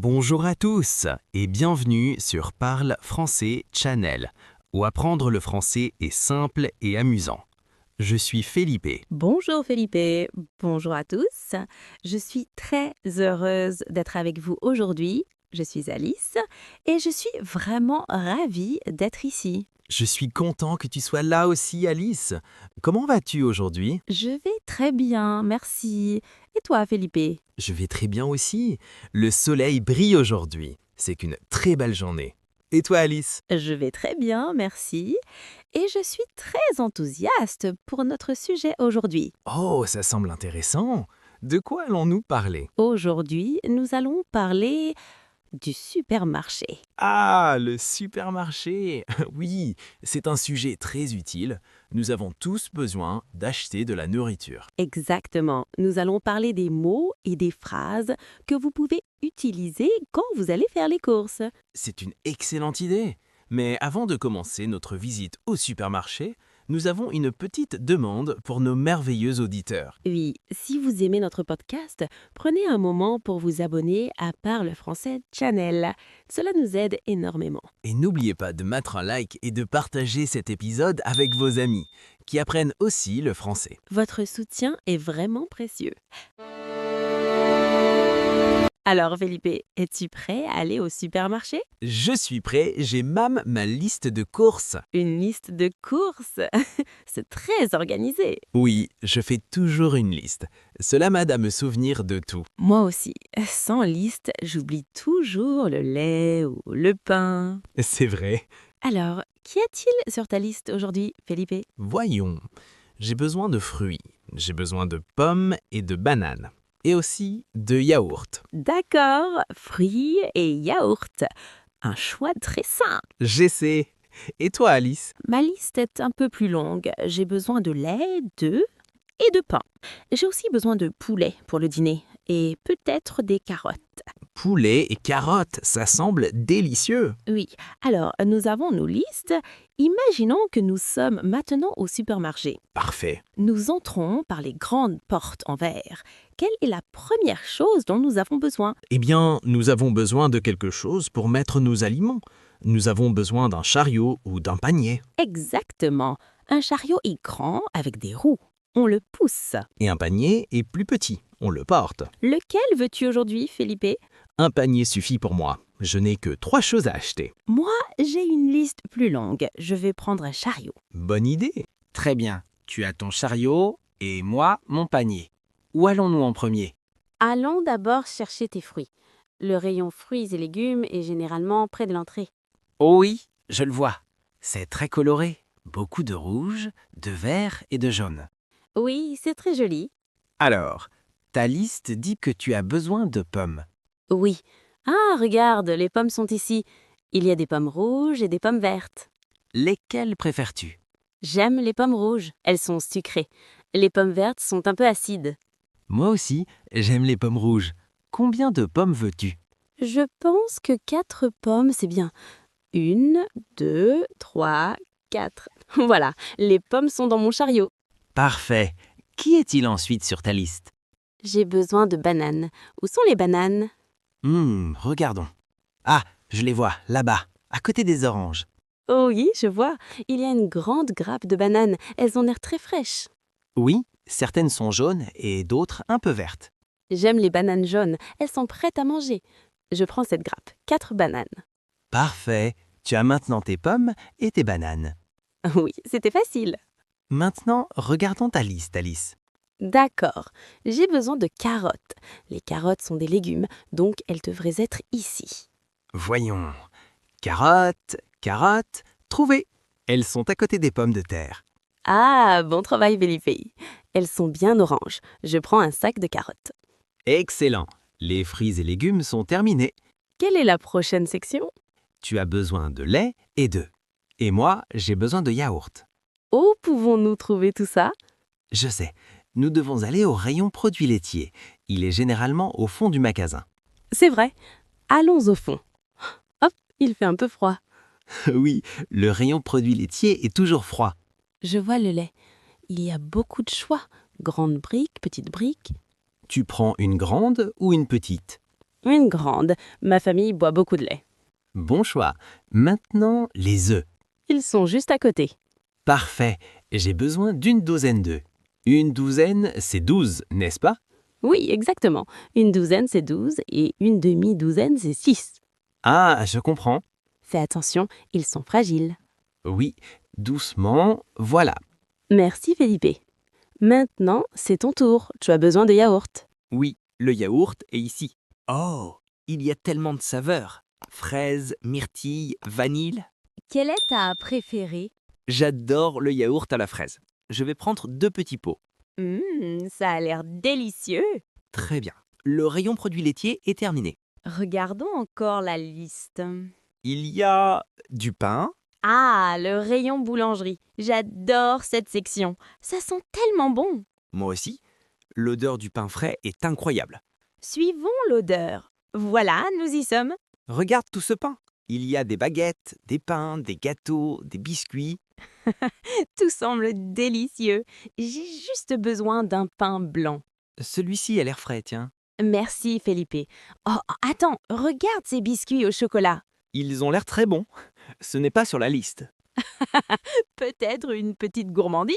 Bonjour à tous et bienvenue sur Parle Français Channel, où apprendre le français est simple et amusant. Je suis Felipe. Bonjour Felipe, bonjour à tous. Je suis très heureuse d'être avec vous aujourd'hui. Je suis Alice et je suis vraiment ravie d'être ici. Je suis content que tu sois là aussi, Alice. Comment vas-tu aujourd'hui? Je vais très bien, merci. Et toi Felipe? Je vais très bien aussi. Le soleil brille aujourd'hui. C'est qu'une très belle journée. Et toi, Alice? Je vais très bien, merci. Et je suis très enthousiaste pour notre sujet aujourd'hui. Oh, ça semble intéressant. De quoi allons-nous parler? Aujourd'hui, nous allons parler du supermarché. Ah, le supermarché. Oui, c'est un sujet très utile. Nous avons tous besoin d'acheter de la nourriture. Exactement. Nous allons parler des mots et des phrases que vous pouvez utiliser quand vous allez faire les courses. C'est une excellente idée. Mais avant de commencer notre visite au supermarché, nous avons une petite demande pour nos merveilleux auditeurs. Oui, si vous aimez notre podcast, prenez un moment pour vous abonner à Parle Français Channel. Cela nous aide énormément. Et n'oubliez pas de mettre un like et de partager cet épisode avec vos amis, qui apprennent aussi le français. Votre soutien est vraiment précieux. Alors Felipe, es-tu prêt à aller au supermarché? Je suis prêt, j'ai même ma liste de courses. Une liste de courses. C'est très organisé. Oui, je fais toujours une liste. Cela m'aide à me souvenir de tout. Moi aussi. Sans liste, j'oublie toujours le lait ou le pain. C'est vrai. Alors, qu'y a-t-il sur ta liste aujourd'hui, Felipe? Voyons, j'ai besoin de fruits, j'ai besoin de pommes et de bananes, et aussi de yaourt. D'accord, fruits et yaourt. Un choix très simple. J'essaie. Et toi, Alice? Ma liste est un peu plus longue. J'ai besoin de lait, d'œufs et de pain. J'ai aussi besoin de poulet pour le dîner et peut-être des carottes. Poulet et carottes, ça semble délicieux. Oui, alors nous avons nos listes. Imaginons que nous sommes maintenant au supermarché. Parfait. Nous entrons par les grandes portes en verre. Quelle est la première chose dont nous avons besoin? Eh bien, nous avons besoin de quelque chose pour mettre nos aliments. Nous avons besoin d'un chariot ou d'un panier. Exactement. Un chariot est grand avec des roues. On le pousse. Et un panier est plus petit. On le porte. Lequel veux-tu aujourd'hui, Felipe? Un panier suffit pour moi. Je n'ai que 3 choses à acheter. Moi, j'ai une liste plus longue. Je vais prendre un chariot. Bonne idée. Très bien, tu as ton chariot et moi mon panier. Où allons-nous en premier? Allons d'abord chercher tes fruits. Le rayon fruits et légumes est généralement près de l'entrée. Oh oui, je le vois. C'est très coloré. Beaucoup de rouge, de vert et de jaune. Oui, c'est très joli. Alors, ta liste dit que tu as besoin de pommes. Oui. Ah, regarde, les pommes sont ici. Il y a des pommes rouges et des pommes vertes. Lesquelles préfères-tu? J'aime les pommes rouges, elles sont sucrées. Les pommes vertes sont un peu acides. Moi aussi, j'aime les pommes rouges. Combien de pommes veux-tu? Je pense que 4 pommes, c'est bien. 1, 2, 3, 4. Voilà, les pommes sont dans mon chariot. Parfait. Qui est-il ensuite sur ta liste? J'ai besoin de bananes. Où sont les bananes? Regardons. Ah, je les vois, là-bas, à côté des oranges. Oh oui, je vois. Il y a une grande grappe de bananes. Elles ont l'air très fraîches. Oui, certaines sont jaunes et d'autres un peu vertes. J'aime les bananes jaunes. Elles sont prêtes à manger. Je prends cette grappe. 4 bananes. Parfait. Tu as maintenant tes pommes et tes bananes. Oui, c'était facile. Maintenant, regardons ta liste, Alice. D'accord. J'ai besoin de carottes. Les carottes sont des légumes, donc elles devraient être ici. Voyons. Carottes, carottes, trouvées. Elles sont à côté des pommes de terre. Ah, bon travail, Felipe. Elles sont bien oranges. Je prends un sac de carottes. Excellent. Les fruits et légumes sont terminés. Quelle est la prochaine section? Tu as besoin de lait et d'œufs. Et moi, j'ai besoin de yaourt. Où pouvons-nous trouver tout ça? Je sais. Nous devons aller au rayon produits laitiers. Il est généralement au fond du magasin. C'est vrai. Allons au fond. Hop, il fait un peu froid. Oui, le rayon produits laitiers est toujours froid. Je vois le lait. Il y a beaucoup de choix. Grande brique, petite brique. Tu prends une grande ou une petite? Une grande. Ma famille boit beaucoup de lait. Bon choix. Maintenant, les œufs. Ils sont juste à côté. Parfait. J'ai besoin d'une douzaine d'œufs. Une douzaine, c'est 12, n'est-ce pas? Oui, exactement. Une douzaine, c'est 12 et une demi-douzaine, c'est 6. Ah, je comprends. Fais attention, ils sont fragiles. Oui, doucement, voilà. Merci, Felipe. Maintenant, c'est ton tour. Tu as besoin de yaourt. Oui, le yaourt est ici. Oh, il y a tellement de saveurs. Fraises, myrtilles, vanille. Quel est ta préférée? J'adore le yaourt à la fraise. Je vais prendre 2 petits pots. Ça a l'air délicieux. Très bien. Le rayon produits laitiers est terminé. Regardons encore la liste. Il y a du pain, Ah, le rayon boulangerie. J'adore cette section. Ça sent tellement bon. moi aussi. L'odeur du pain frais est incroyable. Suivons l'odeur. Voilà, nous y sommes. Regarde tout ce pain. Il y a des baguettes, des pains, des gâteaux, des biscuits. Tout semble délicieux. J'ai juste besoin d'un pain blanc. Celui-ci a l'air frais, tiens. Merci, Felipe. Oh, attends, regarde ces biscuits au chocolat. Ils ont l'air très bons. Ce n'est pas sur la liste. Peut-être une petite gourmandise?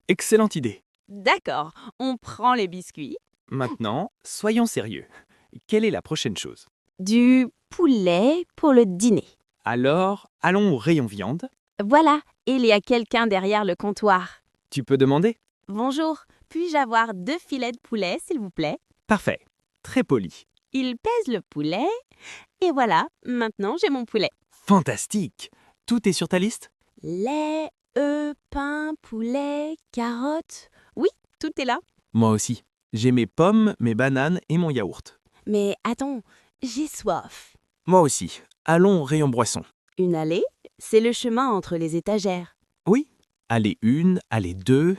Excellente idée. D'accord, on prend les biscuits. Maintenant, soyons sérieux. Quelle est la prochaine chose? Du poulet pour le dîner. Alors, allons au rayon viande. Voilà, il y a quelqu'un derrière le comptoir. Tu peux demander? Bonjour, puis-je avoir 2 filets de poulet, s'il vous plaît? Parfait. Très poli. Il pèse le poulet. Et voilà, maintenant j'ai mon poulet. Fantastique. Tout est sur ta liste? Lait, œufs, pain, poulet, carottes. Oui, tout est là. Moi aussi. J'ai mes pommes, mes bananes et mon yaourt. Mais attends, j'ai soif. Moi aussi. Allons au rayon boisson. Une allée, c'est le chemin entre les étagères. Oui. Allez 1, allez 2.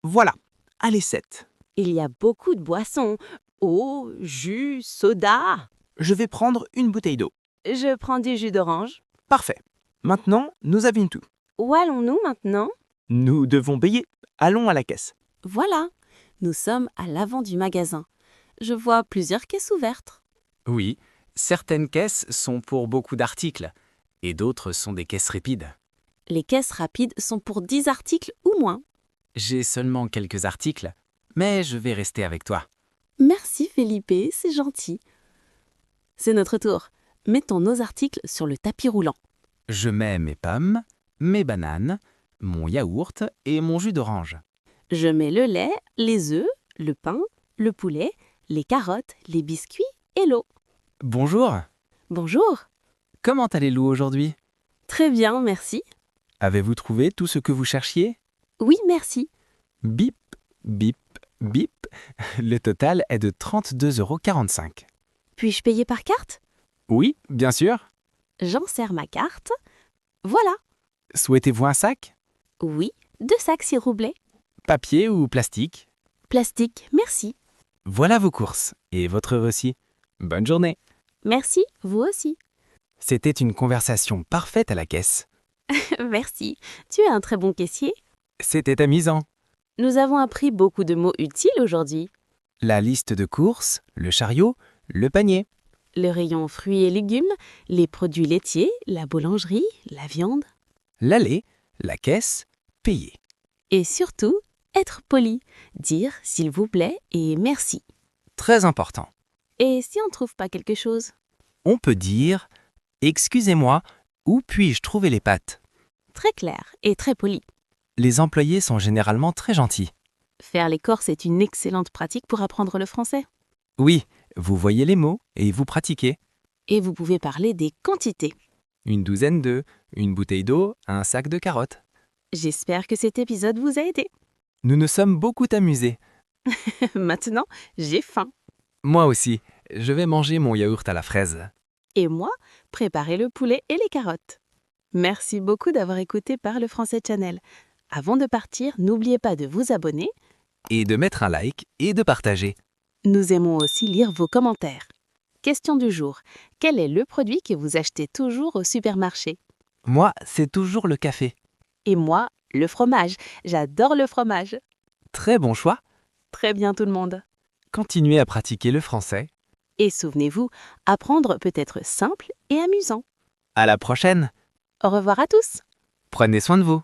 Voilà. Allez 7. Il y a beaucoup de boissons. Eau, jus, soda. Je vais prendre une bouteille d'eau. Je prends du jus d'orange. Parfait. Maintenant, nous avons tout. Où allons-nous maintenant? Nous devons payer. Allons à la caisse. Voilà, nous sommes à l'avant du magasin. Je vois plusieurs caisses ouvertes. Oui, certaines caisses sont pour beaucoup d'articles et d'autres sont des caisses rapides. Les caisses rapides sont pour 10 articles ou moins. J'ai seulement quelques articles, mais je vais rester avec toi. Merci Felipe, c'est gentil. C'est notre tour. Mettons nos articles sur le tapis roulant. Je mets mes pommes, mes bananes, mon yaourt et mon jus d'orange. Je mets le lait, les œufs, le pain, le poulet, les carottes, les biscuits et l'eau. Bonjour, Bonjour. comment allez-vous aujourd'hui? Très bien, merci. Avez-vous trouvé tout ce que vous cherchiez? Oui, merci. Bip, bip, bip. Le total est de 32,45 €. Puis-je payer par carte? Oui, bien sûr. J'insère ma carte. Voilà. Souhaitez-vous un sac? Oui, 2 sacs s'il vous plaît. Papier ou plastique? Plastique, merci. Voilà vos courses et votre reçu. Bonne journée. Merci, vous aussi. C'était une conversation parfaite à la caisse. Merci. Tu es un très bon caissier. C'était amusant. Nous avons appris beaucoup de mots utiles aujourd'hui. La liste de courses, le chariot, le panier. Le rayon fruits et légumes, les produits laitiers, la boulangerie, la viande. L'allée, la caisse, payer. Et surtout, être poli. Dire s'il vous plaît et merci. Très important. Et si on ne trouve pas quelque chose? On peut dire « Excusez-moi, où puis-je trouver les pâtes ?» Très clair et très poli. Les employés sont généralement très gentils. Faire les courses est une excellente pratique pour apprendre le français. Oui, vous voyez les mots et vous pratiquez. Et vous pouvez parler des quantités. Une douzaine d'œufs, une bouteille d'eau, un sac de carottes. J'espère que cet épisode vous a aidé. Nous nous sommes beaucoup amusés. Maintenant, j'ai faim. Moi aussi, je vais manger mon yaourt à la fraise. Et moi, préparer le poulet et les carottes. Merci beaucoup d'avoir écouté Parle Français Channel. Avant de partir, n'oubliez pas de vous abonner. Et de mettre un like et de partager. Nous aimons aussi lire vos commentaires. Question du jour. Quel est le produit que vous achetez toujours au supermarché? Moi, c'est toujours le café. Et moi, le fromage. J'adore le fromage. Très bon choix. Très bien tout le monde. Continuez à pratiquer le français. Et souvenez-vous, apprendre peut être simple et amusant. À la prochaine. Au revoir à tous! Prenez soin de vous.